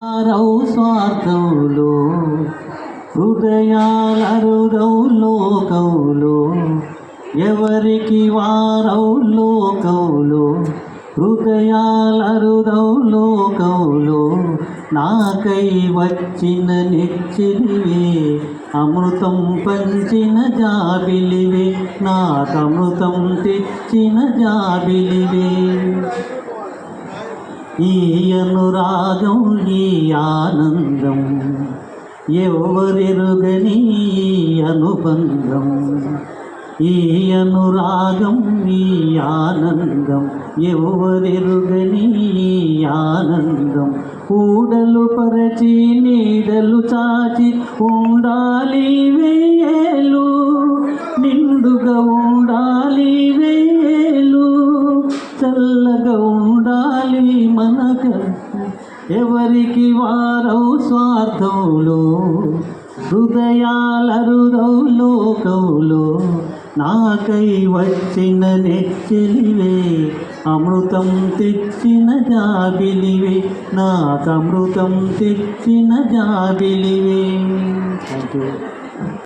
వారౌ స్వార్థంలో హృదయాలరుదౌ లోకంలో ఎవరికి వారౌ లోకంలో హృదయాలరుదౌ లోకంలో నాకై వచ్చిన నిచ్చిలివే అమృతం పంచిన జాబిలివే నాకమృతం తెచ్చిన జాబిలివే ఈ అనురాగం ఈ ఆనందం ఎవరెరుగని అనుబంధం ఈ అనురాగం ఈ ఆనందం ఎవరెరుగని ఆనందం ఊడలు పరచి నీడలు చాచి ఉండాలి వేలు నిండుగా ఉండాలి వేలు చల్లగా ఉండాలి మనక ఎవరికి వారౌ స్వార్థంలో హృదయాలరుదౌ లోకంలో నాకై వచ్చిన నెచ్చిలివే అమృతం తెచ్చిన జాబిలివే నాకమృతం తెచ్చిన జాబిలివే. Thank you.